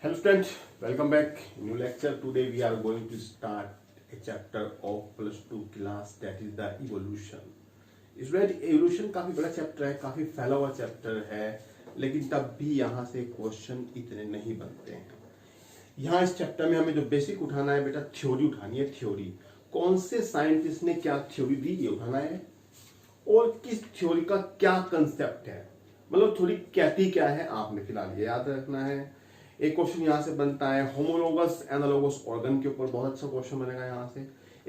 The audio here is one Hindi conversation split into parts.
Hello students, welcome back. New lecture. Today we are going to start a chapter of plus 2 class, that is the evolution. Student evolution काफी बड़ा चैप्टर है, काफी फैला हुआ चैप्टर है, लेकिन तब भी यहाँ से क्वेश्चन इतने नहीं बनते हैं। यहाँ इस चैप्टर में हमें जो बेसिक उठाना है बेटा, थ्योरी उठानी है। थ्योरी कौन से साइंटिस्ट ने क्या थ्योरी दी ये उठाना है, और किस थ्योरी का क्या कंसेप्ट है, मतलब थ्योरी कहती क्या है आपने फिलहाल ये याद रखना है। एक क्वेश्चन यहाँ से बनता है होमोलोगस एनालोगस ऑर्गन के ऊपर, बहुत अच्छा क्वेश्चन बनेगा यहाँ से।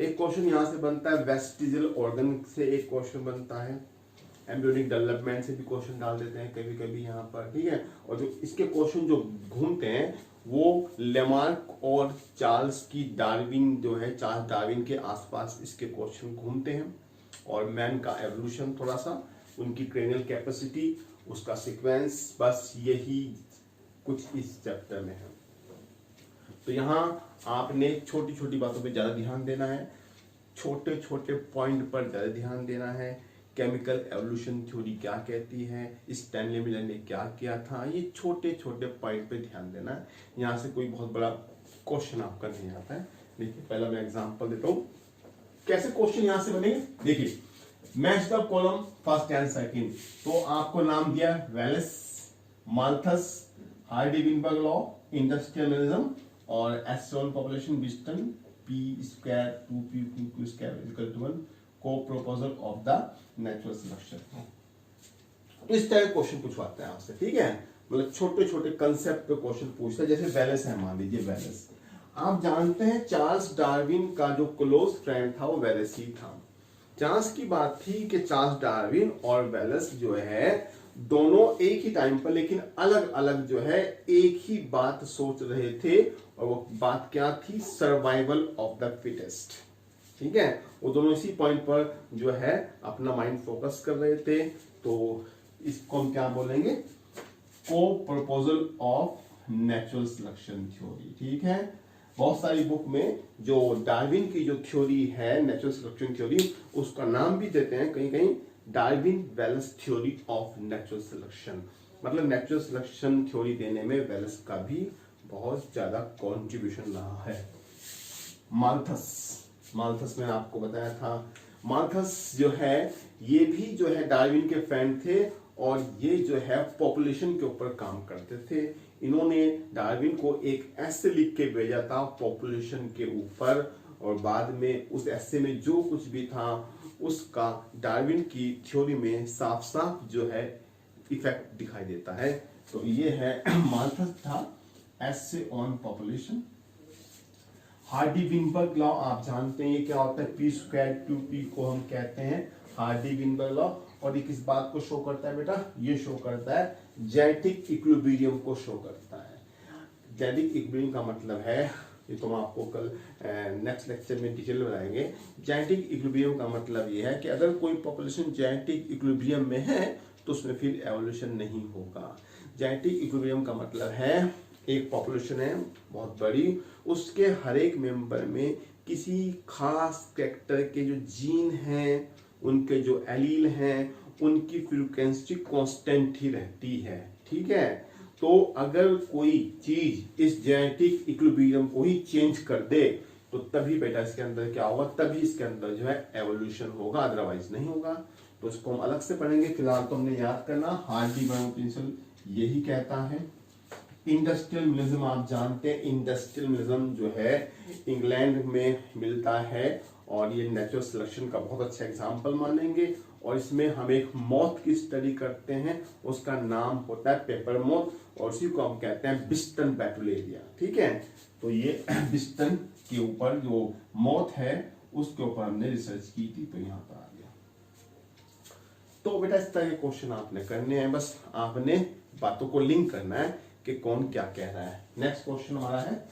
एक क्वेश्चन यहाँ से बनता है वेस्टिजियल ऑर्गन से, एक क्वेश्चन बनता है एम्ब्रियोनिक डेवलपमेंट से भी क्वेश्चन डाल देते हैं कभी कभी यहाँ पर, ठीक है। और जो इसके क्वेश्चन जो घूमते हैं वो लेमार्क और चार्ल्स की डार्विन जो है, चार्ल्स डार्विन के आसपास इसके क्वेश्चन घूमते हैं। और मैन का एवोल्यूशन, थोड़ा सा उनकी क्रेनियल कैपेसिटी, उसका सीक्वेंस, बस यही कुछ इस चैप्टर में है। तो यहाँ आपने छोटी छोटी बातों पे ज्यादा ध्यान देना है, छोटे छोटे पॉइंट पर ज्यादा ध्यान देना है। केमिकल एवोल्यूशन थ्योरी क्या कहती है, स्टैनली मिलर ने क्या किया था, ये छोटे छोटे पॉइंट पे ध्यान देना है। यहाँ से कोई बहुत बड़ा क्वेश्चन आपका नहीं आता है। देखिए पहला मैं एग्जांपल देता हूँ कैसे क्वेश्चन यहाँ से बनेंगे। देखिए match the column first and second, तो आपको नाम दिया Wallace, Malthus, Hardy Weinberg law, industrialism और एस्ट्रोन पॉपुलेशन विस्टन p square 2p q square equal to 1 को proposal of the natural selection. तो इस तरह क्वेश्चन पूछवाते हैं आपसे, ठीक है। मतलब छोटे छोटे कंसेप्ट पे क्वेश्चन पूछते हैं। जैसे वेलेस है, मान लीजिए वेलेस, आप जानते हैं चार्ल्स डार्विन का जो क्लोज फ्रेंड था वो वेलेस ही था। चांस की बात थी कि चार्ल्स डार्विन और वेलेस जो है दोनों एक ही टाइम पर, लेकिन अलग अलग जो है एक ही बात सोच रहे थे, और वो बात क्या थी, सर्वाइवल ऑफ द फिटेस्ट, ठीक है। वो दोनों इसी पॉइंट पर जो है अपना माइंड फोकस कर रहे थे। तो इसको हम क्या बोलेंगे, को proposal of natural selection theory, ठीक है। बहुत सारी बुक में जो डार्विन की जो थ्योरी है नेचुरल सिलेक्शन थ्योरी, उसका नाम भी देते हैं कहीं कहीं Darwin Wallace theory of natural selection. मतलब नेचुरल सिलेक्शन थ्योरी देने में वेलेस का भी बहुत ज्यादा कंट्रीब्यूशन रहा है। माल्थस मैंने आपको बताया था, माल्थस जो है ये भी जो है डार्विन के फ्रेंड थे, और ये जो है पॉपुलेशन के ऊपर काम करते थे। इन्होंने डार्विन को एक ऐसे लिख के भेजा था पॉपुलेशन के ऊपर, और बाद में उस ऐसे में जो कुछ भी था उसका डार्विन की थ्योरी में साफ साफ जो है इफेक्ट दिखाई देता है। तो ये है माल्थस था, ऐसे ऑन पॉपुलेशन। हार्डी-विनबर्ग लॉ आप जानते हैं ये क्या होता है, p स्क्वायर 2p को हम कहते हैं हार्डी-विनबर्ग लॉ। और ये किस बात को शो करता है बेटा, ये शो करता है जेनेटिक इक्विलिब्रियम को शो करता है। जेनेटिक इक्विलिब्रियम का मतलब है, ये तो हम आपको कल नेक्स्ट लेक्चर में डिटेल में बताएंगे। जेनेटिक इक्विलिब्रियम का मतलब ये है कि अगर कोई पॉपुलेशन जेनेटिक इक्विलिब्रियम में है तो उसमें फिर एवोल्यूशन नहीं होगा। जेनेटिक इक्विलिब्रियम का मतलब है एक पॉपुलेशन है बहुत बड़ी, उसके हर एक मेंबर में किसी खास कैरेक्टर के जो जीन हैं, उनके जो एलील हैं, उनकी फ्रीक्वेंसी कांस्टेंट ही रहती है, ठीक है। तो अगर कोई चीज इस जेनेटिक इक्विलिब्रियम को ही चेंज कर दे तो तभी बेटा इसके अंदर क्या होगा, तभी इसके अंदर जो है एवोल्यूशन होगा, अदरवाइज नहीं होगा। तो इसको हम अलग से पढ़ेंगे, फिलहाल तो हमने याद करना हार्डी-बर्ग प्रिंसिपल यही कहता है। इंडस्ट्रियलिज्म आप जानते हैं, इंडस्ट्रियलिज्म जो है इंग्लैंड में मिलता है, और ये नेचुरल सिलेक्शन का बहुत अच्छा एग्जाम्पल मानेंगे। और इसमें हम एक मॉथ की स्टडी करते हैं, उसका नाम होता है पेपर मॉथ, और उसी को हम कहते हैं बिस्टन बैटुलेरिया, ठीक है। तो ये बिस्टन के ऊपर जो मॉथ है उसके ऊपर हमने रिसर्च की थी, तो यहाँ पर आ गया। तो बेटा इस तरह के क्वेश्चन आपने करने हैं, बस आपने बातों को लिंक करना है कि कौन क्या कह रहा है। नेक्स्ट क्वेश्चन हमारा है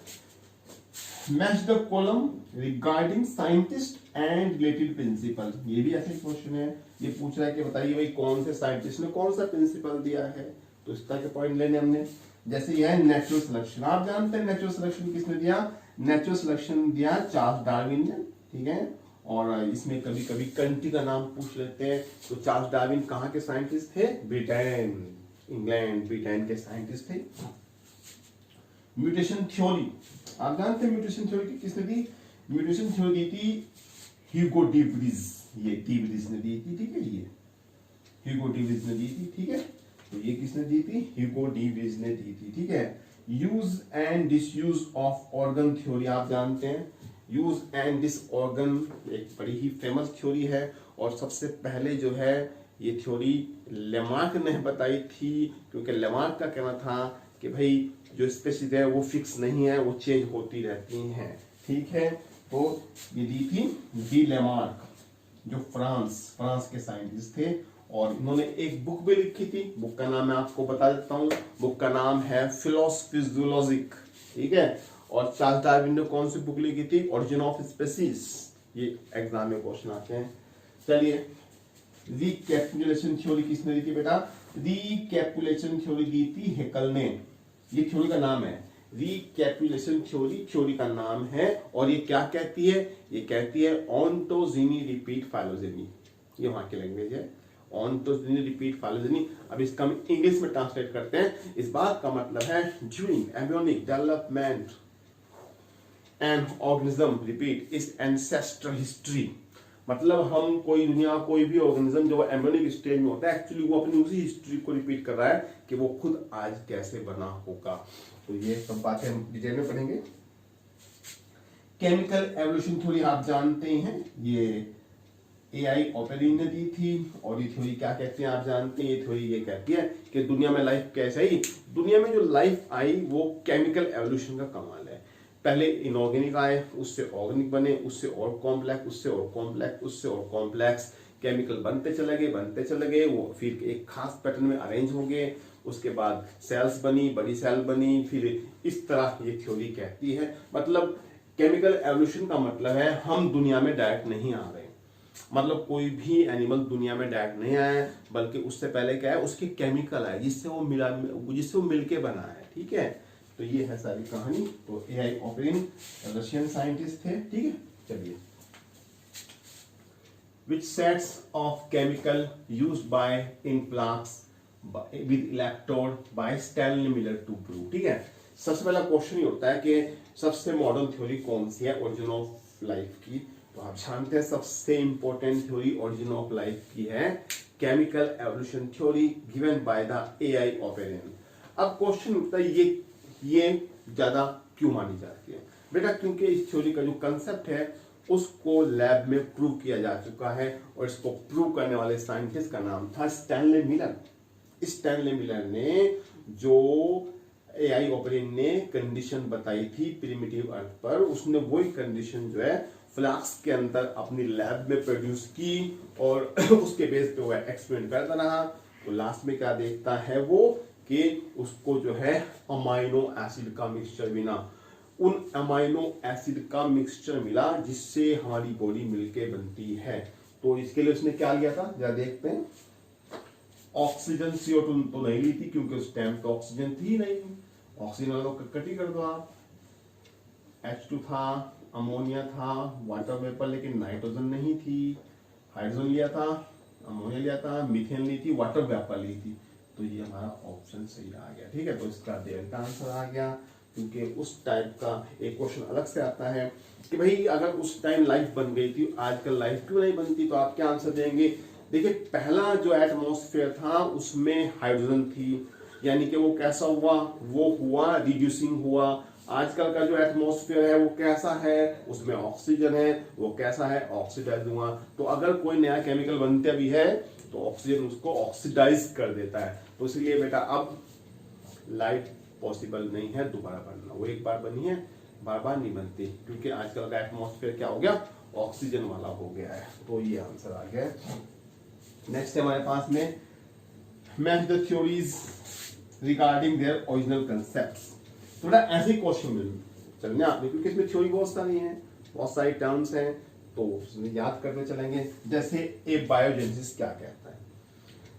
match the column regarding scientist and related principle. ये भी ऐसे क्वेश्चन है, ये पूछ रहा है कि बताइए भाई कौन से साइंटिस्ट ने कौन सा प्रिंसिपल दिया है। तो इस तरह के पॉइंट लेने हमने, जैसे यह है नेचुरल सिलेक्शन। आप जानते हैं नेचुरल सिलेक्शन किसने दिया, नेचुरल सिलेक्शन दिया चार्ल्स डार्विन ने, ठीक है। और इसमें कभी कभी कंट्री का नाम पूछ लेते हैं। तो चार्ल्स डार्विन कहाँ के साइंटिस्ट थे, ब्रिटेन, इंग्लैंड, ब्रिटेन के साइंटिस्ट थे। म्यूटेशन थ्योरी, आप जानते हैं म्यूटेशन थ्योरी किसने दी? म्यूटेशन थ्योरी दी थी ह्यूगो डी व्रीज, ये डी व्रीज ने दी थी, ठीक है, ये ह्यूगो डी व्रीज ने दी थी, ठीक है। तो ये किसने दी थी? ह्यूगो डी व्रीज ने दी थी, ठीक है। Use and disuse of organ theory, आप जानते हैं यूज एंड डिस ऑर्गन एक बड़ी ही फेमस थ्योरी है, और सबसे पहले जो है ये थ्योरी लेमार्क ने बताई थी, क्योंकि लेमार्क का कहना था कि भाई जो स्पेसीज है वो फिक्स नहीं है, वो चेंज होती रहती हैं, ठीक है। तो ये दी थी डी लेमार्क, जो फ्रांस के साइंटिस्ट थे, और इन्होंने एक बुक भी लिखी थी, बुक का नाम मैं आपको बता देता हूँ, बुक का नाम है फिलोसफिजियोलॉजिक, ठीक है। और चार्ल्स डार्विन ने कौन सी बुक लिखी थी? ओरिजिन ऑफ स्पेसीज, ये एग्जाम में क्वेश्चन आते हैं। चलिए, रिकैपिटुलेशन थ्योरी किसने दी थी बेटा? रिकैपिटुलेशन थ्योरी दी थी हेकल ने, ये थ्योरी का नाम है रिकैपिटुलेशन थ्योरी, थ्योरी का नाम है। और ये क्या कहती है? ये कहती है ऑन्टोजिनी रिपीट फाइलोजेनी, ये वहां की लैंग्वेज है, ऑन्टोजिनी रिपीट फाइलोजेनी। अब इसका हम इंग्लिश में ट्रांसलेट करते हैं। इस बात का मतलब है during embryonic development an organism repeat it's ancestral history, मतलब हम कोई भी ऑर्गेनिज्म जो एम्ब्रियोनिक स्टेज में होता है, एक्चुअली वो अपनी उसी हिस्ट्री को रिपीट कर रहा है कि वो खुद आज कैसे बना होगा। तो ये सब बातें हम डिटेल में पढ़ेंगे। केमिकल एवोल्यूशन थ्योरी आप जानते हैं, ये एआई ऑपेरिन ने दी थी, और ये थ्योरी क्या कहते हैं आप जानते हैं? ये थ्योरी ये कहती है कि दुनिया में लाइफ कैसे आई, दुनिया में जो लाइफ आई वो केमिकल एवोल्यूशन का कमाल है। पहले इनऑर्गेनिक आए, उससे ऑर्गेनिक बने, उससे और कॉम्प्लेक्स, उससे और कॉम्प्लेक्स, उससे और कॉम्प्लेक्स, केमिकल बनते चले गए, वो फिर एक खास पैटर्न में अरेंज हो गए, उसके बाद सेल्स बनी, बड़ी सेल बनी, फिर इस तरह ये थ्योरी कहती है। मतलब केमिकल एवोल्यूशन का मतलब है हम दुनिया में डायरेक्ट नहीं आ रहे, मतलब कोई भी एनिमल दुनिया में डायरेक्ट नहीं आया, बल्कि उससे पहले क्या है, उसके केमिकल है जिससे वो मिलके बना है, ठीक है। तो ये है सारी कहानी। तो एआई ऑपेरिन रशियन साइंटिस्ट थे, ठीक है। चलिए, which sets of chemical used by in plaques with electrode by Stanley Miller to prove, ठीक है। सबसे पहला क्वेश्चन ये होता है कि सबसे मॉडर्न थ्योरी कौन सी है ओरिजिन ऑफ लाइफ की? तो आप जानते हैं सबसे important theory origin of life की है chemical evolution theory given by the A I Oparin. अब क्वेश्चन उठता है ये ज्यादा क्यों मानी जाती है बेटा? क्योंकि इस थ्योरी का जो कंसेप्ट है उसको लैब में प्रूव किया जा चुका है, और इसको प्रूव करने वाले साइंटिस्ट का नाम था स्टैनले मिलर। स्टैनले मिलर ने जो एआई ऑपेरिन ने कंडीशन बताई थी प्रिमिटिव अर्थ पर, उसने वही कंडीशन जो है फ्लास्क के अंदर अपनी लैब में प्रोड्यूस की, और उसके बेस पे वो एक्सपेरिमेंट करता रहा। तो लास्ट में क्या देखता है वो कि उसको जो है अमाइनो एसिड का मिक्सचर मिला, उन अमाइनो एसिड का मिक्सचर मिला जिससे हमारी बॉडी मिलके बनती है। तो इसके लिए उसने क्या लिया था जरा देखते हैं। ऑक्सीजन CO2 तो नहीं ली थी, क्योंकि उस टाइम तो ऑक्सीजन थी नहीं, ऑक्सीजन वालों कटी कर दो आप। H2 था, अमोनिया था, वाटर वेपर, लेकिन नाइट्रोजन नहीं थी। हाइड्रोजन लिया था, अमोनिया लिया था, मीथेन ली थी, वाटर वेपर ली थी। तो ये हमारा ऑप्शन सही आ गया, ठीक है। तो इसका देर का आंसर आ गया, क्योंकि उस टाइप का एक क्वेश्चन अलग से आता है कि भाई अगर उस टाइम लाइफ बन गई थी, आजकल लाइफ क्यों नहीं बनती? तो आप क्या आंसर देंगे? देखिए, पहला जो एटमॉस्फेयर था उसमें हाइड्रोजन थी, यानी कि वो कैसा हुआ? वो हुआ रिड्यूसिंग हुआ। आजकल का जो एटमॉस्फेयर है वो कैसा है? उसमें ऑक्सीजन है, वो कैसा है? ऑक्सीडाइज हुआ। तो अगर कोई नया केमिकल बनता भी है तो ऑक्सीजन उसको ऑक्सीडाइज कर देता है। तो इसलिए बेटा अब लाइफ पॉसिबल नहीं है दोबारा बनना, वो एक बार बनी है, बार बार नहीं बनती, क्योंकि आजकल का एटमॉस्फेयर क्या हो गया? ऑक्सीजन वाला हो गया है। तो ये आंसर आ गया। नेक्स्ट है हमारे पास में match the theories regarding their original concepts. थोड़ा ऐसे क्वेश्चन मिल चलेंगे आपने, क्योंकि इसमें थ्योरी बहुत सारी है, बहुत सारी टर्म्स हैं, तो याद करते चलेंगे। जैसे ए बायोजेनेसिस क्या कहता है?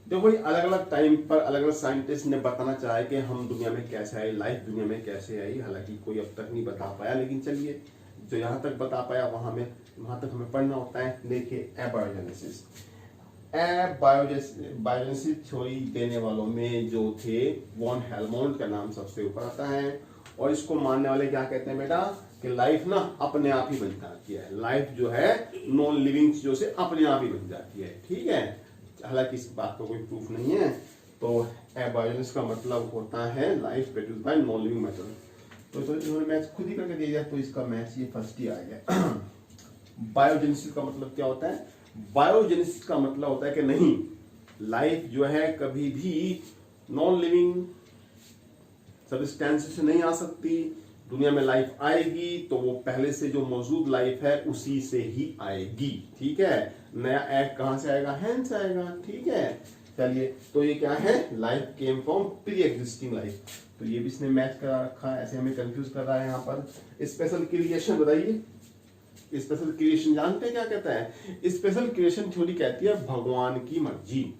देखो, अलग अलग टाइम पर अलग अलग साइंटिस्ट ने बताना चाहा कि हम दुनिया में कैसे आए, लाइफ दुनिया में कैसे आई। हालांकि कोई अब तक नहीं बता पाया, लेकिन चलिए जो यहाँ तक बता पाया वहां तक हमें पढ़ना होता है। देखिए, एबायोजेनेसिस बायोजेनेसिस थ्योरी देने वालों में जो थे वॉन हेलमोंट का नाम सबसे ऊपर आता है, और इसको मानने वाले क्या कहते हैं बेटा कि लाइफ ना अपने आप ही बन जाती है, लाइफ जो है नॉन लिविंग चीजों से अपने आप ही बन जाती है, ठीक है। हालांकि इस बात का कोई प्रूफ नहीं है। तो एबायोजेनिस का मतलब होता है life produce by non living matter. तो इन्होंने मैच खुद ही करके दे दिया, तो इसका मैच ये फर्स्ट ही आ गया। बायोजेनेसिस का मतलब क्या होता है? बायोजेनेसिस का मतलब होता है कि नहीं, लाइफ जो है कभी भी नॉन लिविंग सब्सटेंस से नहीं आ सकती। दुनिया में लाइफ आएगी तो वो पहले से जो मौजूद लाइफ है उसी से ही आएगी, ठीक है। नया एग कहां से आएगा? हैंड से आएगा, ठीक है। चलिए, तो ये क्या है? Life came from pre existing life. तो ये भी इसने मैच करा रखा है, ऐसे हमें कंफ्यूज कर रहा है यहाँ पर। स्पेशल क्रिएशन बताइए, स्पेशल क्रिएशन जानते हैं क्या कहता है? स्पेशल क्रिएशन थ्योरी कहती है भगवान की मर्जी।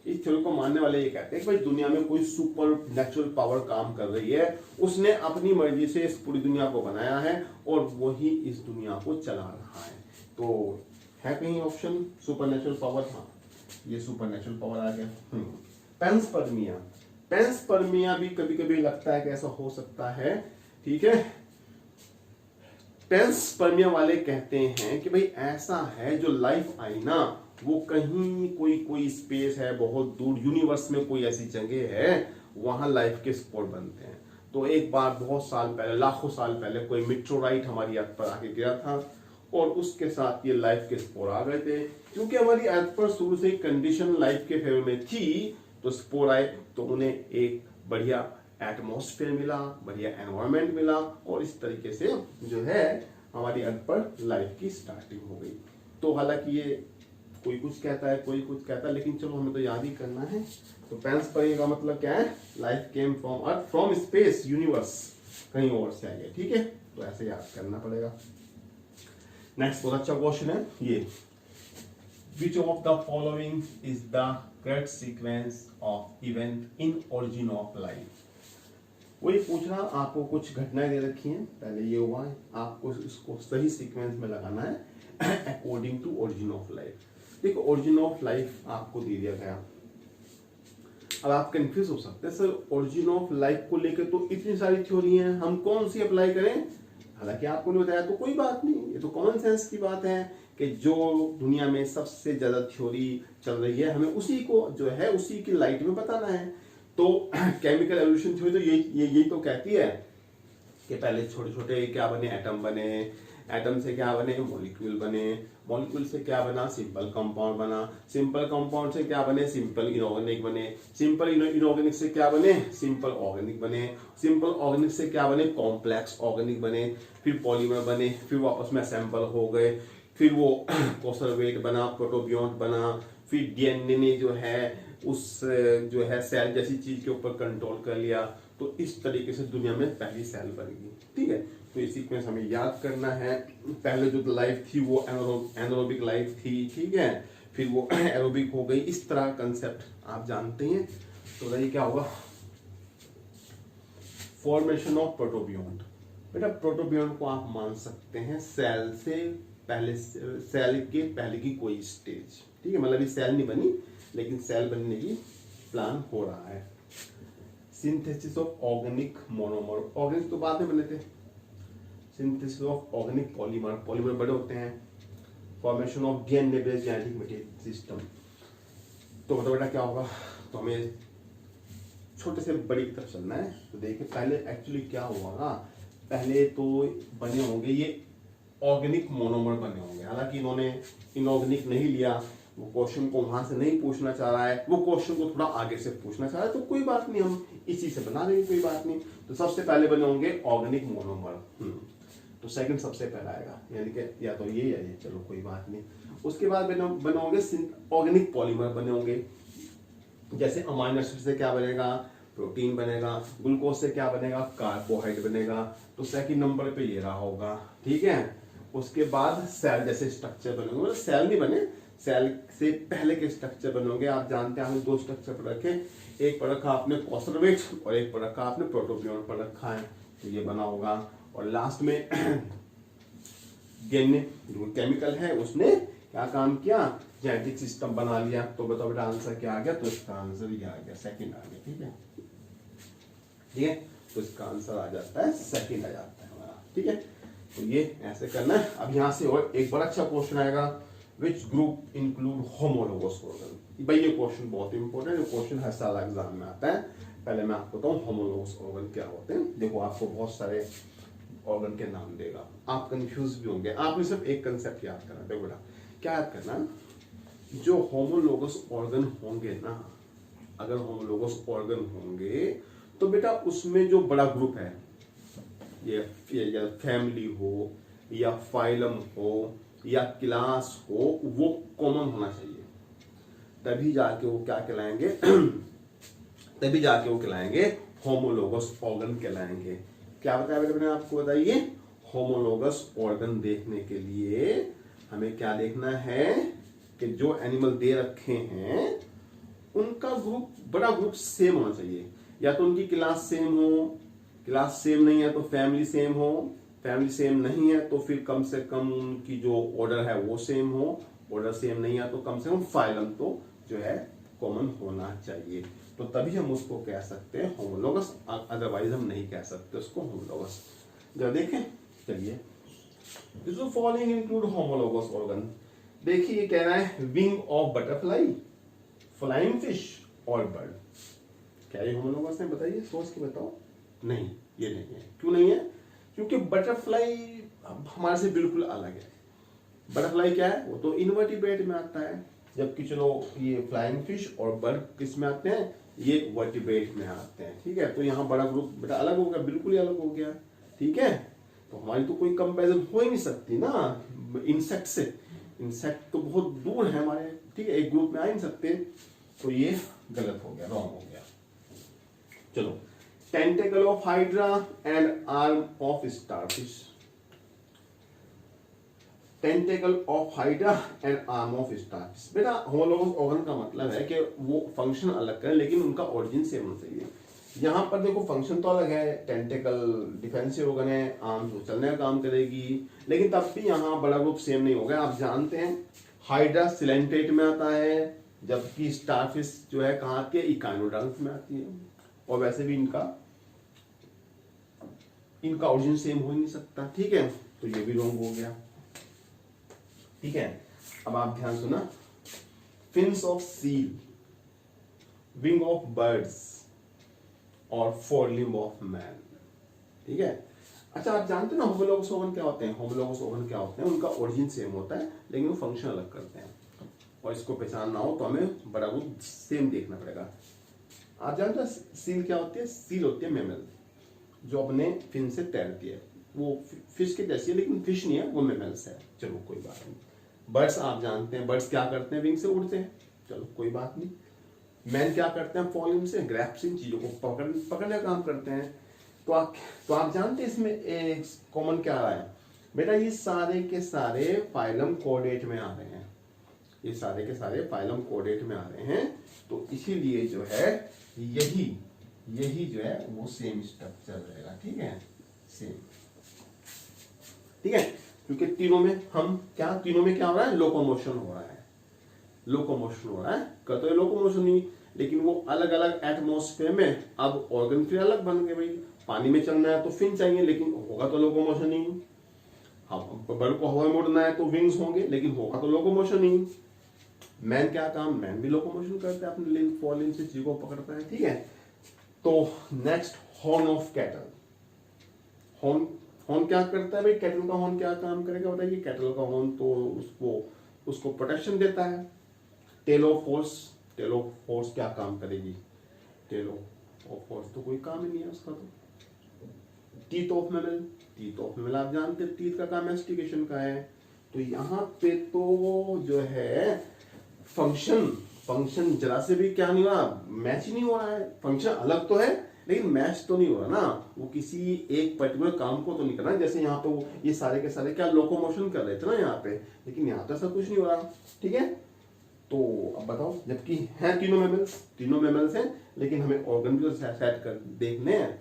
इस थ्योरी को मानने वाले ये कहते हैं कि भाई दुनिया में कोई सुपर नेचुरल पावर काम कर रही है, उसने अपनी मर्जी से इस पूरी दुनिया को बनाया है और वही इस दुनिया को चला रहा है। तो है कहीं ऑप्शन सुपर नेचुरल पावर? हाँ, ये सुपर नेचुरल पावर आ गया। पेंसपर्मिया, पेंसपर्मिया भी कभी कभी लगता है कि ऐसा हो सकता है, ठीक है। पेंसपर्मिया वाले कहते हैं कि भाई ऐसा है जो लाइफ आई ना वो कहीं कोई स्पेस है बहुत दूर यूनिवर्स में, कोई ऐसी जगह है वहां लाइफ के स्पोर बनते हैं। तो एक बार बहुत साल पहले, लाखों साल पहले कोई मेट्रोराइट हमारी अर्थ पर आके गिरा था और उसके साथ ये लाइफ के स्पोर आ गए थे। क्योंकि हमारी अर्थ पर शुरू से कंडीशन लाइफ के फेवर में थी, तो स्पोर आए तो उन्हें एक बढ़िया एटमॉस्फेयर मिला, बढ़िया एनवायरनमेंट मिला और इस तरीके से जो है हमारी अर्थ पर लाइफ की स्टार्टिंग हो गई। तो हालांकि ये कोई कुछ कहता है, कोई कुछ कहता है, लेकिन चलो हमें तो याद ही करना है। तो पेंसपर्मिया का मतलब क्या है? Life came from earth, from space, universe, कहीं और से आई है, ठीक है। तो ऐसे याद करना पड़ेगा। नेक्स्ट बहुत अच्छा क्वेश्चन है ये, Which of the following is the correct sequence of event in origin of life? वही पूछना, आपको कुछ घटनाएं दे रखी हैं, पहले ये हुआ है, आपको इसको सही सीक्वेंस में लगाना है according to origin of life. देखो ओरिजिन ऑफ लाइफ आपको दे दिया गया, अब आप कंफ्यूज हो सकते हैं सर ओरिजिन ऑफ लाइफ को लेकर तो इतनी सारी थ्योरी हैं, हम कौन सी अप्लाई करें? हालांकि आपको नहीं बताया तो कोई बात नहीं, ये तो कॉमन सेंस की बात है कि जो दुनिया में सबसे ज्यादा थ्योरी चल रही है हमें उसी को जो है उसी की लाइट में बताना है। तो केमिकल एवोल्यूशन थ्योरी तो यही तो कहती है कि पहले छोटे छोटे क्या बने, एटम बने, एटम से क्या बने, मॉलिक्यूल बने, मॉलिक्यूल से क्या बना, सिंपल कंपाउंड बना, सिंपल कंपाउंड से क्या बने, सिंपल इनऑर्गेनिक बने, सिंपल इनऑर्गेनिक से क्या बने, सिंपल ऑर्गेनिक बने, सिंपल ऑर्गेनिक से क्या बने, कॉम्प्लेक्स ऑर्गेनिक बने, फिर पॉलीमर बने, फिर वापस में असेंबल हो गए, फिर वो कॉन्सर्वेट बना, प्रोटोबियोंट बना, फिर डीएनए ने जो है उस जो है सेल जैसी चीज के ऊपर कंट्रोल कर लिया। तो इस तरीके से दुनिया में पहली सेल बन गई, ठीक है। तो ये सीक्वेंस हमें याद करना है। पहले जो लाइफ थी वो एनारोबिक लाइफ थी, ठीक है, फिर वो एरोबिक हो गई, इस तरह कंसेप्ट आप जानते हैं। तो बताइए क्या होगा? Formation of protobiont. बेटा प्रोटोबियोंट को आप मान सकते हैं सेल से पहले, सेल के पहले की कोई स्टेज, ठीक है। मतलब सेल नहीं बनी लेकिन सेल बनने की प्लान हो रहा है। Synthesis of organic monomer, organic तो बाद में बने थे। Synthesis of organic polymer, polymer बड़े होते हैं। Formation of DNA based genetic material system. तो मतलब बेटा क्या होगा? तो हमें छोटे से बड़ी की तरफ चलना है। तो देखिए पहले एक्चुअली क्या हुआ ना, पहले तो बने होंगे ये ऑर्गेनिक मोनोमर बने होंगे। हालांकि इन्होंने इनऑर्गेनिक नहीं लिया, वो क्वेश्चन को वहां से नहीं पूछना चाह रहा है, वो क्वेश्चन को थोड़ा आगे से पूछना चाह रहा है। तो कोई बात नहीं, हम इसी से बना देंगे, कोई बात नहीं। तो सबसे पहले बने होंगे ऑर्गेनिक मोनोमर, तो सेकंड सबसे पहला आएगा, यानी कि या तो ये या ये, चलो कोई बात नहीं। उसके बाद बने होंगे ऑर्गेनिक पॉलीमर बने होंगे। जैसे अमाइनो एसिड से क्या बनेगा? प्रोटीन बनेगा। ग्लूकोज से क्या बनेगा? कार्बोहाइड्रेट बनेगा। तो सेकंड नंबर पे ये रहा होगा, ठीक है। उसके बाद सेल जैसे स्ट्रक्चर बनेंगे, मतलब सेल नहीं बने, सेल से पहले के स्ट्रक्चर बनेंगे। आप जानते हैं हमने दो स्ट्रक्चर पर रखे, एक पर रखा आपने कॉन्सर्वेट और एक पर रखा आपने प्रोटोबियोंट पर रखा है, तो ये बना होगा। और लास्ट में डीएनए जो केमिकल है उसने क्या काम किया? जेनेटिक सिस्टम बना लिया। तो बताओ बेटा आंसर क्या आ गया? तो इसका आंसर ये आ गया, सेकंड आ गया, ठीक है। ठीक है, तो इसका आंसर आ जाता है सेकंड आ जाता है हमारा। ठीक है, तो ये ऐसे करना है। अब यहाँ से और एक बड़ा अच्छा क्वेश्चन आएगा, which group include homologous organ. भाई ये क्वेश्चन बहुत इंपॉर्टेंट है, क्वेश्चन हर साल एग्जाम में आता है। पहले मैं आपको बताऊं होमोलोगस ऑर्गन क्या होते हैं। देखो आपको बहुत सारे ऑर्गन के नाम देगा, आप कंफ्यूज भी होंगे। आपने सिर्फ एक कंसेप्ट याद करना। देखो बेटा क्या याद करना, जो होमोलोगस ऑर्गन होंगे ना, अगर होमोलोगस ऑर्गन होंगे तो बेटा उसमें जो बड़ा ग्रुप है, ये या फैमिली हो या फाइलम हो या क्लास हो, वो कॉमन होना चाहिए, तभी जाके वो क्या कहलाएंगे तभी जाके वो कहलाएंगे होमोलोगस ऑर्गन कहलाएंगे। क्या बताया बेटा मैंने आपको, बताइए। होमोलोगस ऑर्गन देखने के लिए हमें क्या देखना है कि जो एनिमल दे रखे हैं उनका ग्रुप, बड़ा ग्रुप सेम होना चाहिए। या तो उनकी क्लास सेम हो, क्लास सेम नहीं है तो फैमिली सेम हो, फैमिली सेम नहीं है तो फिर कम से कम उनकी जो ऑर्डर है वो सेम हो, ऑर्डर सेम नहीं है तो कम से कम फाइलम तो जो है कॉमन होना चाहिए। तो तभी हम उसको कह सकते हैं होमोलोगस, अदरवाइज हम नहीं कह सकते उसको होमोलोगस। जब देखें, चलिए, this following include homologous organ. देखिए ये कह रहा है wing of butterfly, flying fish और बर्ड। क्या ये होमोलोगस है? बताइए, सोच के बताओ। नहीं, ये नहीं है। क्यों नहीं है? क्योंकि बटरफ्लाई हमारे से बिल्कुल अलग है। बटरफ्लाई क्या है? वो तो इनवर्टिब्रेट में आता है, जबकि चलो ये फ्लाइंग फिश और बर्ड किस में आते हैं? ये वर्टिब्रेट में आते हैं। ठीक है, तो यहाँ बड़ा ग्रुप बेटा अलग हो गया, बिल्कुल ही अलग हो गया। ठीक है, तो हमारी तो कोई कंपैरिजन हो ही नहीं सकती ना इंसेक्ट से। इंसेक्ट तो बहुत दूर है हमारे, ठीक है, एक ग्रुप में आ ही नहीं सकते। तो ये गलत हो गया, रॉन्ग हो गया। चलो, tentacle of hydra and arm of starfish. Tentacle of hydra and arm of starfish. बेटा होमोलोगस ऑर्गन का मतलब है कि वो फंक्शन अलग करें लेकिन उनका ओरिजिन सेम होना चाहिए। यहाँ पर देखो फंक्शन तो अलग है, टेंटेकल डिफेंसिव ऑर्गन है, आर्म तो चलने का काम करेगी, लेकिन तब भी यहाँ बड़ा ग्रुप सेम नहीं होगा। आप जानते हैं हाइड्रा सिलेंट्रेट में आता है, जबकि स्टारफिश जो है कहाँ आती है? इकाइनोडर्म्स में आती है। और वैसे भी इनका ओरिजिन सेम हो ही नहीं सकता। ठीक है, तो ये भी रॉन्ग हो गया। ठीक है, अब आप ध्यान सुना, fins of seal, wing of birds और फोर लिम्ब ऑफ मैन। ठीक है, अच्छा आप जानते हैं ना होमोलोगस ऑर्गन क्या होते हैं? होमोलोगस ऑर्गन क्या होते हैं? उनका ओरिजिन सेम होता है लेकिन वो फंक्शन अलग करते हैं। और इसको पहचानना हो तो हमें बड़ा ग्रुप सेम देखना पड़ेगा। आप जानते हैं सील क्या होती है? सील होती है मैमल, जो अपने फिन से तैरती है। वो फिश के जैसी है लेकिन फिश नहीं है, वो मैमल्स है। चलो कोई बात नहीं। बर्ड्स आप जानते हैं, बर्ड्स क्या करते हैं? विंग से उड़ते हैं। चलो कोई बात नहीं। मैन क्या करते हैं? फॉलिंग से, ग्रैप्स, इन चीजों को पकड़ने का काम करते हैं। तो आप जानते हैं इसमें एक कॉमन क्या आ रहा है? बेटा ये सारे के सारे फाइलम कोऑर्डिनेट में आ रहे हैं, ये सारे के सारे फाइलम कोऑर्डिनेट में आ रहे हैं। तो इसीलिए जो है यही जो है वो सेम स्ट्रक्चर रहेगा। ठीक है, सेम। ठीक है, क्योंकि तीनों में क्या हो रहा है? लोकोमोशन हो रहा है, लोकोमोशन हो रहा है। कहते हैं लोकोमोशन नहीं, लेकिन वो अलग अलग एटमॉस्फेयर में अब ऑर्गन फिर अलग बन गए। भाई पानी में चलना है तो फिन चाहिए, लेकिन होगा तो लोकोमोशन नहीं। हाँ, बर्ड को हवा में उड़ना है तो विंग्स होंगे, लेकिन होगा तो लोकोमोशन नहीं। मैन क्या काम? मैन भी लोकोमोशन करता है, अपने लिंक फॉलिंग से चीजों को पकड़ता है। ठीक है, तो next horn of cattle. Horn क्या करता है भाई? कैटल का हॉर्न क्या काम करेगा बताइए? कैटल का हॉर्न तो उसको प्रोटेक्शन देता है। टेल ऑफ फोर्स क्या काम करेगी? टेल ऑफ फोर्स तो कोई काम ही नहीं है उसका। तो टीथ ऑफ मेमल आप जानते हैं टीथ का काम एस्टिकेशन का है। तो यहाँ पे तो जो है फंक्शन जरा से भी क्या नहीं हो रहा, मैच ही नहीं हो रहा है। फंक्शन अलग तो है लेकिन मैच तो नहीं हो रहा ना, वो किसी एक पर्टिकुलर काम को तो नहीं कर रहा। जैसे यहाँ पे वो ये सारे के सारे क्या लोकोमोशन कर रहे थे ना यहाँ पे, लेकिन यहाँ तो ऐसा कुछ नहीं हो रहा। ठीक है, तो अब बताओ, जबकि हैं तीनों मैमल्स हैं, लेकिन हमें ऑर्गन भी तो सेट कर देखने हैं,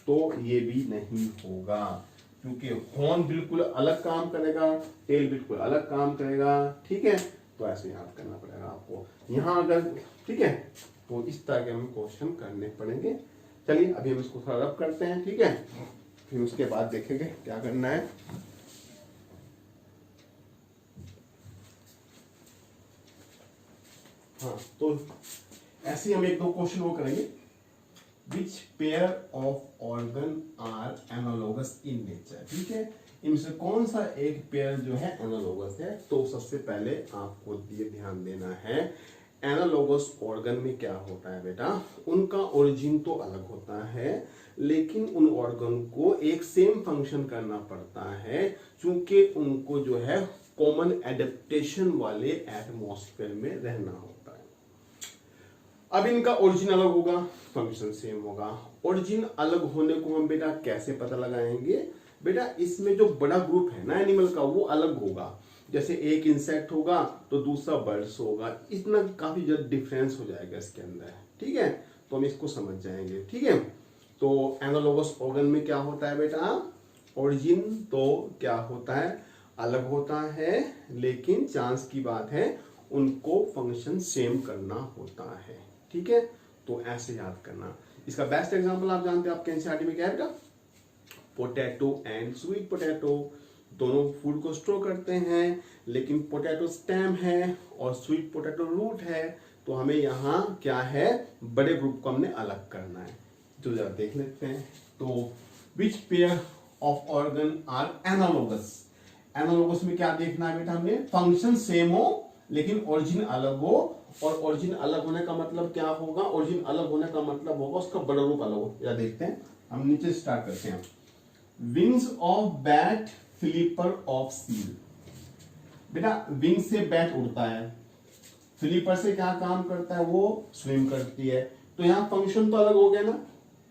तो ये भी नहीं होगा, क्योंकि हॉर्न बिल्कुल अलग काम करेगा, टेल बिल्कुल अलग काम करेगा। ठीक है, तो ऐसे याद करना पड़ेगा आपको यहाँ अगर। ठीक है, तो इस तरह के हमें क्वेश्चन करने पड़ेंगे। चलिए अभी हम इसको थोड़ा रब करते हैं, ठीक है, फिर उसके बाद देखेंगे क्या करना है। हाँ, तो ऐसे हम एक दो क्वेश्चन वो करेंगे। Which pair of organ are analogous in nature, ठीक है, इनमें से कौन सा एक पेयर जो है एनालोगस है। तो सबसे पहले आपको ये ध्यान देना है, एनालोगस ऑर्गन में क्या होता है बेटा, उनका ओरिजिन तो अलग होता है, लेकिन उन ऑर्गन को एक सेम फंक्शन करना पड़ता है, क्योंकि उनको जो है कॉमन एडेप्टेशन वाले एटमॉस्फेयर में रहना होता है। अब इनका ओरिजिन अलग होगा, फंक्शन सेम होगा। ओरिजिन अलग होने को हम बेटा कैसे पता लगाएंगे, बेटा इसमें जो बड़ा ग्रुप है ना एनिमल का वो अलग होगा। जैसे एक इंसेक्ट होगा तो दूसरा बर्ड्स होगा, इतना काफी ज्यादा डिफरेंस हो जाएगा इसके अंदर, ठीक है, तो हम इसको समझ जाएंगे, ठीक है। तो एनालोगस ऑर्गन में क्या होता है बेटा, ओरिजिन तो क्या होता है, अलग होता है, लेकिन चांस की बात है उनको फंक्शन सेम करना होता है, ठीक है। तो ऐसे याद करना। इसका बेस्ट एग्जांपल आप जानते हैं, आपके एनसीईआरटी में क्या है बेटा, पोटैटो एंड स्वीट पोटैटो, दोनों फूड को स्टोर करते हैं, लेकिन पोटैटो स्टेम है और स्वीट पोटैटो रूट है। तो हमें यहाँ क्या है, बड़े ग्रुप को हमने अलग करना है, तो जरा देख लेते हैं। तो which pair of organ are analogous, analogous में क्या देखना है बेटा, हमने फंक्शन सेम हो लेकिन ओरिजिन अलग हो, और ओरिजिन अलग होने का मतलब क्या होगा, ओरिजिन अलग होने का मतलब होगा उसका बड़ा रूप अलग हो। या देखते हैं, हम नीचे स्टार्ट करते हैं। Wings of bat, flipper of seal, बेटा विंग से बैट उड़ता है, फ्लिपर से क्या काम करता है, वो स्विम करती है। तो यहाँ फंक्शन तो अलग हो गया ना,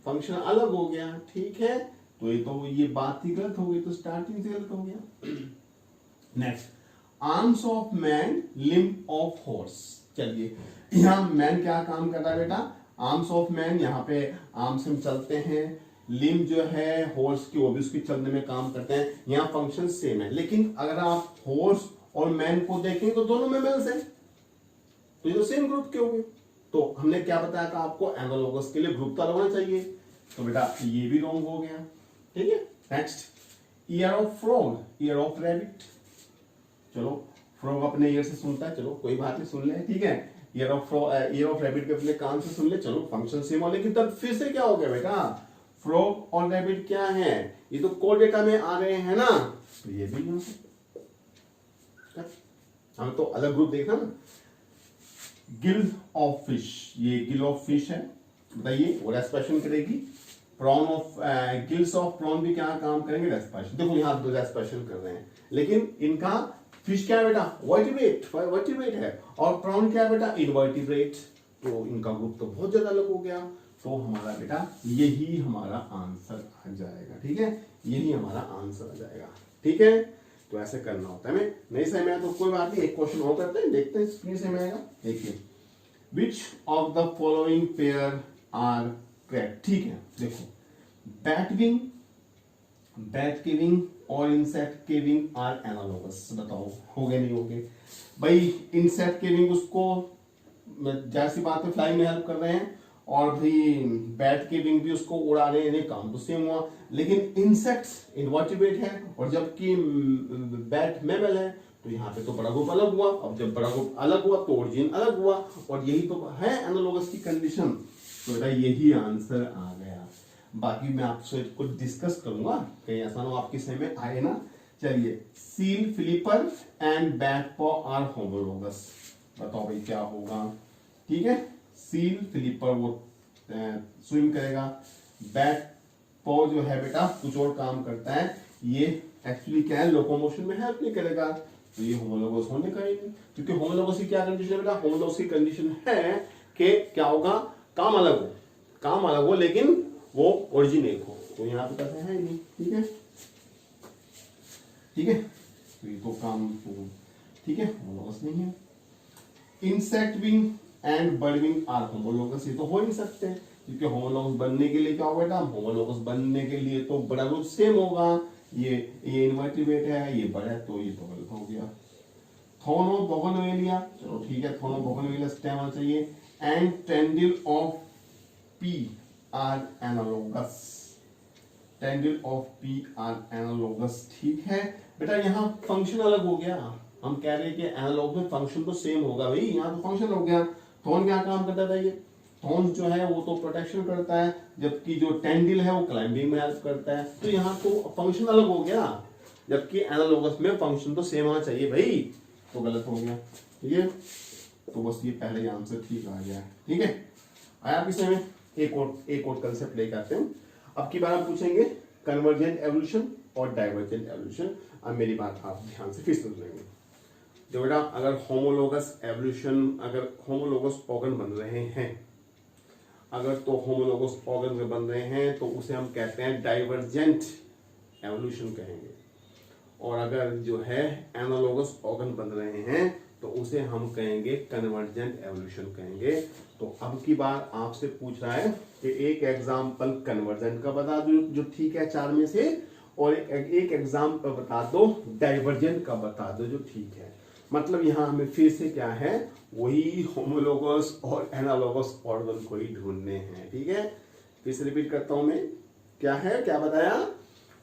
फंक्शन अलग हो गया, ठीक है। तो ये बात ही गलत हो गई, तो स्टार्टिंग से गलत हो गया। Next, arms of man, limb of horse. चलिए यहाँ मैन क्या काम कर रहा है बेटा, आर्म्स ऑफ मैन, यहाँ पे आर्म्स हम चलते हैं, लिम्ब जो है हॉर्स की, वो भी उसकी चलने में काम करते हैं। यहाँ फंक्शन सेम है, लेकिन अगर आप हॉर्स और मैन को देखें तो दोनों मैमल्स हैं, तो ये तो सेम ग्रुप के हो गए। तो हमने क्या बताया था आपको, एनालोगस के लिए ग्रुप तो अलग होना चाहिए, तो बेटा ये भी रॉन्ग हो गया, ठीक है। Next, year of frog, year of rabbit. चलो फ्रॉग अपने ईयर से सुनता है, चलो कोई बात नहीं, सुन ले, ठीक है। ईयर ऑफ रैबिट भी अपने कान से सुन ले, चलो फंक्शन सेम हो, लेकिन तब फिर से क्या हो गया बेटा, फ्रॉग और रैबिट क्या है, ये तो कोड डेटा में आ रहे हैं ना, तो ये भी नहीं, हम तो अलग ग्रुप देखना ना। गिल ऑफ फिश, ये गिल ऑफ फिश है, बताइए वो रेस्पिरेशन करेगी। Prawn of gills of prawn भी क्या काम करेंगे, रेस्पिरेशन। देखो यहाँ दो रेस्पिरेशन कर रहे हैं, लेकिन इनका फिश क्या है बेटा, वर्टिब्रेट है, और प्रॉन क्या है बेटा, इनवर्टिब्रेट। तो इनका ग्रुप तो बहुत ज्यादा अलग हो गया, तो हमारा बेटा यही हमारा आंसर आ जाएगा, ठीक है, यही हमारा आंसर आ जाएगा, ठीक है। तो ऐसे करना होता है, हमें नहीं समझ में आया तो कोई बात नहीं, एक क्वेश्चन और करते हैं, देखते हैं स्क्रीन से में आएगा। देखिए, which of the following pair are correct, ठीक है। देखो, बैट की विंग और इंसेक्ट के विंग आर एनालोगस, बताओ हो गए नहीं हो गए भाई। इंसेक्ट के विंग उसको जाहिर सी बात है फ्लाई में हेल्प कर रहे हैं, और भाई बैट के विंग भी उसको उड़ा रहे हैं, काम तो सेम हुआ, लेकिन इंसेक्ट्स इनवर्टिब्रेट है और जबकि बैट मैमल है, तो यहाँ पे तो बड़ा ग्रुप अलग हुआ। अब जब बड़ा ग्रुप अलग हुआ तो ओरिजिन अलग हुआ, और यही तो है एनालोगस की कंडीशन, तो बेटा यही आंसर आ गया। बाकी मैं आपसे कुछ डिस्कस करूंगा, कहीं ऐसा ना आपकी समझ में आए ना। चलिए, सील, फ्लिपर एंड बैट पॉ आर होमोलोगस, बताओ भाई क्या होगा, ठीक है। सील फ्लिपर वो स्विम करेगा, बैट पॉ जो है बेटा कुछ और काम करता है, ये एक्चुअली क्या है, लोकोमोशन में हेल्प नहीं करेगा, तो ये होमोलोगस होने का ही नहीं, क्योंकि होमोलोगस की क्या कंडीशन है बेटा, होमोलोगस की कंडीशन है कि क्या होगा, काम अलग हो लेकिन वो ओरिजिन एक हो, तो यहाँ पे कैसे है नहीं, ठीक है, ठीक है, तो ये तो काम तो ठीक है, होमोलोगस नहीं है। Insect wing and bird wing are homologous, ये तो हो नहीं सकते, क्योंकि होमोलोगस बनने के लिए क्या होगा बेटा, होमोलोगस बनने के लिए तो बड़ा ग्रुप सेम होगा, ये इनवर्टिब्रेट है, ये बड़ा है, तो ये तो गलत हो गया। थोनो बोगनवेलिया, चलो ठीक है, थोनो बोगनवेलिया स्टेम होना चाहिए। And tendril of P R analogous, tendril of P R analogous. ठीक है बेटा, यहाँ फंक्शन अलग हो गया। हम कह रहे हैं कि एनालॉग में फंक्शन तो सेम होगा भाई, यहाँ तो फंक्शन हो गया। थॉर्न क्या काम करता था, ये थॉर्न जो है वो तो प्रोटेक्शन करता है, जबकि जो टेंडिल है वो क्लाइंबिंग में हेल्प करता है। तो यहाँ तो फंक्शन अलग हो गया, जबकि एनालॉगस में फंक्शन तो सेम होना चाहिए भाई, तो गलत हो गया। ठीक है, तो बस ये पहले ही आंसर ठीक आ गया। ठीक है, आया आपकी समझ में? एक और कंसेप्ट लेके आते हैं। अब की बार हम पूछेंगे कन्वर्जेंट एवोल्यूशन और डाइवर्जेंट एवोल्यूशन। अब मेरी बात आप ध्यान से फिर सुन लेंगे। जो बेटा अगर होमोलोगस एवोल्यूशन, अगर होमोलोगस ऑर्गन बन रहे हैं, अगर तो होमोलोगस ऑर्गन बन रहे हैं तो उसे हम कहते हैं डाइवर्जेंट एवोल्यूशन कहेंगे। और अगर जो है एनालोगस ऑर्गन बन रहे हैं तो उसे हम कहेंगे कन्वर्जेंट एवोल्यूशन कहेंगे। तो अब की बार आपसे पूछ रहा है कि एक एग्जाम्पल कन्वर्जेंट का बता दो जो ठीक है चार में से, और एक एग्जाम्पल बता दो डाइवर्जेंट का बता दो जो ठीक है। मतलब यहां हमें फिर से क्या है, वही होमोलोगस और एनालोगस ऑर्गन को ही ढूंढने हैं। ठीक है, फिर से रिपीट करता हूं मैं, क्या है, क्या बताया,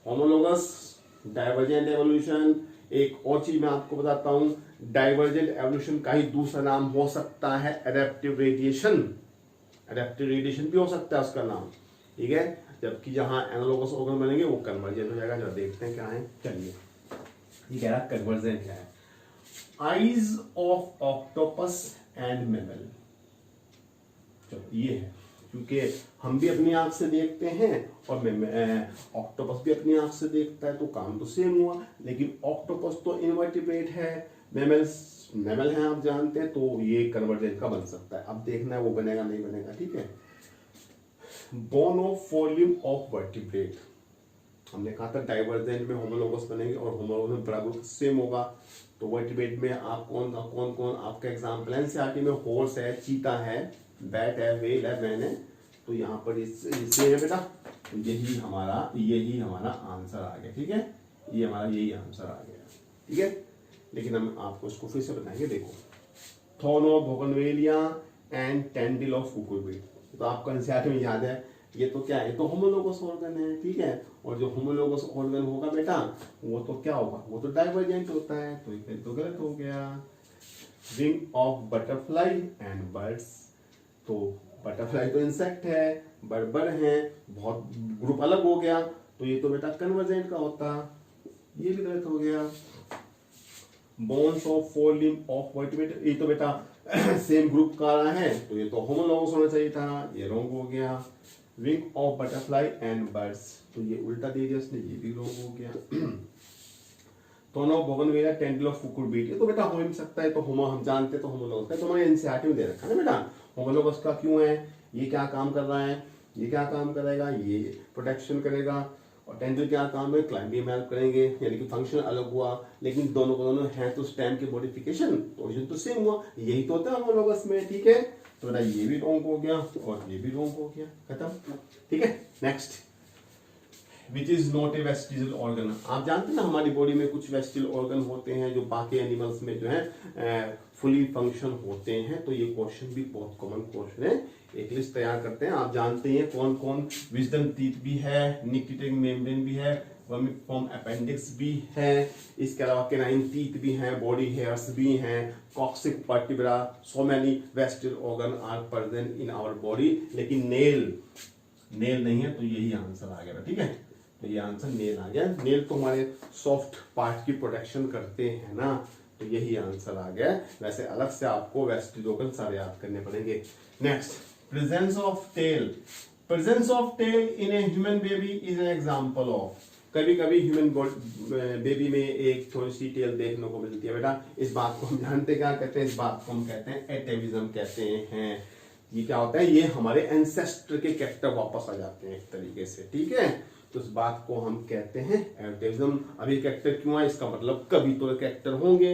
होमोलोगस, डाइवर्जेंट एवोल्यूशन। एक और चीज मैं आपको बताता हूं, डाइवर्जेंट एवोल्यूशन का ही दूसरा नाम हो सकता है एडेप्टिव रेडिएशन। एडेप्टिव रेडिएशन भी हो सकता है उसका नाम। ठीक है, जबकि जहां एनालोगस ऑर्गन बनेंगे वो कन्वर्जेंट हो जाएगा। जो देखते हैं क्या है, चलिए ये कह रहा है कन्वर्जेंट क्या है। Eyes of octopus and mammal, चलो ये है, क्योंकि हम भी अपनी आंख से देखते हैं और ऑक्टोपस भी अपनी आंख से देखता है, तो काम तो सेम हुआ। लेकिन ऑक्टोपस तो इनवर्टिब्रेट है, मैमल है आप जानते हैं, तो ये कन्वर्जेंट का बन सकता है। अब देखना है वो बनेगा नहीं बनेगा। ठीक है, bone of volume of vertebrate, हमने कहा था डाइवर्जेंट में होमोलोगस बनेंगे और होमोलोगस में बराबर सेम होगा। तो वर्टिब्रेट में आप कौन कौन आपका एग्जाम्पल है, एनसीईआरटी में हॉर्स है, चीता है, बैट है, वेल है, मैन है। तो यहाँ पर इससे है बेटा, तो यही हमारा आंसर आ गया। ठीक है, ये हमारा यही आंसर आ गया। ठीक है, लेकिन हम आपको इसको फिर से बताएंगे। देखो, thorn of bougainvillea and tendril of cucurbit, तो आपको एनसीईआरटी में याद है, ये तो क्या है, ये तो होमोलोगस ऑर्गन है। ठीक है, और जो होमोलोगस ऑर्गन होगा बेटा वो तो क्या होगा, वो तो डाइवर्जेंट होता है, तो ये तो गलत हो गया। Wing of butterfly and birds, तो बटरफ्लाई तो इंसेक्ट है, बर्ड है, बहुत ग्रुप अलग हो गया, तो ये तो बेटा कन्वर्जेंट का होता, ये भी गलत हो गया। Bones of four limb of vertebrate, ये तो बेटा सेम ग्रुप का रहा है, तो ये तो होमोलोगस होना चाहिए था, ये रॉन्ग हो गया। Wing of butterfly and birds, तो ये उल्टा दे दिया उसने, ये भी रॉन्ग हो गया। Thorn of bougainvillea, tendril of cucurbit, ये तो बेटा हो ही नहीं सकता है, तो हम जानते तो होमोलोगस का, तो हमारे एनसीईआरटी में दे रखा है ना बेटा, होमोलोगस का क्यों है, ये क्या काम कर रहा है, ये क्या काम करेगा, ये प्रोटेक्शन करेगा, और टेंडल क्या काम है, क्लाइंबिंग में हेल्प करेंगे, यानी कि फंक्शन अलग हुआ, लेकिन दोनों को दोनों है तो स्टेम की मॉडिफिकेशन, ओरिजिन तो सेम हुआ, यही तो होता है होमोलोगस में। ठीक है, तो बेटा ये भी रॉन्ग हो गया और ये भी रॉन्ग हो गया, खत्म। ठीक है, next, which is not a vestigial organ. आप जानते हैं ना हमारी बॉडी में कुछ वेस्टिजल ऑर्गन होते हैं जो बाकी एनिमल्स में जो है फुली फंक्शन होते हैं। तो ये क्वेश्चन भी बहुत कॉमन क्वेश्चन है, एक लिस्ट तैयार करते हैं। आप जानते हैं कौन कौन, विजडम टीथ भी है, निक्टिटिंग मेम्ब्रेन भी है, वर्मिफॉर्म अपेंडिक्स भी है, इसके अलावा कैनाइन टीथ भी हैं, बॉडी हेयर्स भी हैं, coccyx vertebra, so many vestigial organ are present in our body, लेकिन नेल नहीं है, तो यही आंसर आ गया। ठीक है, तो ये आंसर नेल आ गया। नेल तो हमारे सॉफ्ट पार्ट की प्रोटेक्शन करते हैं ना, तो यही आंसर आ गया। वैसे अलग से आपको वेस्टिजल ऑर्गन सारे याद करने पड़ेंगे। Next, presence of tail, presence of tail in a human baby is an example of. कभी कभी ह्यूमन बेबी में एक थोड़ी सी टेल देखने को मिलती है बेटा, इस बात को हम जानते क्या कहते हैं, इस बात को हम कहते हैं एटेविज्म कहते हैं। ये क्या होता है, ये हमारे एंसेस्टर के कैरेक्टर वापस आ जाते हैं एक तरीके से। ठीक है, तो इस बात को हम कहते हैं एटेविज्म। अभी कैरेक्टर क्यों है, इसका मतलब कभी तो कैरेक्टर होंगे,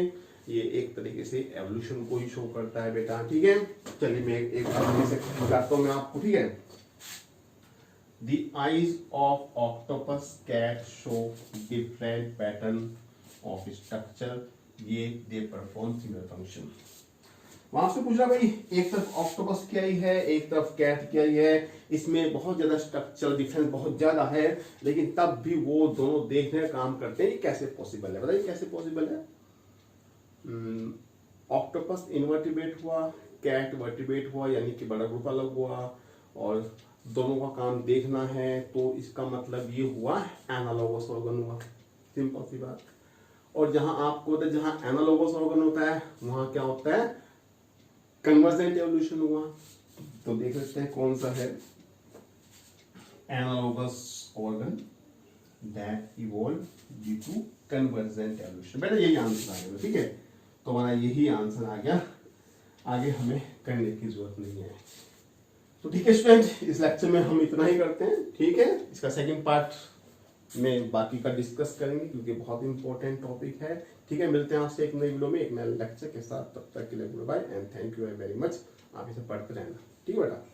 ये एक तरीके से एवोल्यूशन को ही शो करता है बेटा। ठीक है, चलिए मैं एक बार से बताता हूं मैं आपको। ठीक है, The eyes of octopus cat show different pattern of structure, ये they perform similar function। वहां से पूछ रहा भाई एक तरफ ऑक्टोपस क्या ही है, एक तरफ कैट क्या ही है, इसमें बहुत ज्यादा स्ट्रक्चरल डिफरेंस बहुत ज्यादा है, लेकिन तब भी वो दोनों देखने का काम करते हैं। ये कैसे पॉसिबल है, बताइए कैसे पॉसिबल है। ऑक्टोपस इनवर्टिब्रेट हुआ, कैट वर्टिब्रेट हुआ, यानी कि बड़ा ग्रुप अलग हुआ, और दोनों का काम देखना है, तो इसका मतलब ये हुआ एनालोगस ऑर्गन हुआ। सिंपल सी बात। और जहां आपको जहां एनालोगस ऑर्गन होता है वहां क्या होता है, कन्वर्जेंट एवोल्यूशन हुआ। तो देख लेते हैं कौन सा है analogous organ that evolve due to convergent evolution. बेटा यही आंसर आ गया, ठीक है, तो हमारा यही आंसर आ गया, आगे हमें करने की जरूरत नहीं है। तो ठीक है स्टूडेंट, इस लेक्चर में हम इतना ही करते हैं, ठीक है। इसका सेकंड पार्ट में बाकी का डिस्कस करेंगे क्योंकि बहुत इंपॉर्टेंट टॉपिक है, ठीक है। मिलते हैं आपसे एक नई वीडियो में एक नए लेक्चर के साथ, तब तक के लिए goodbye and thank you very much. आप इसे पढ़ते रहना, ठीक है बेटा।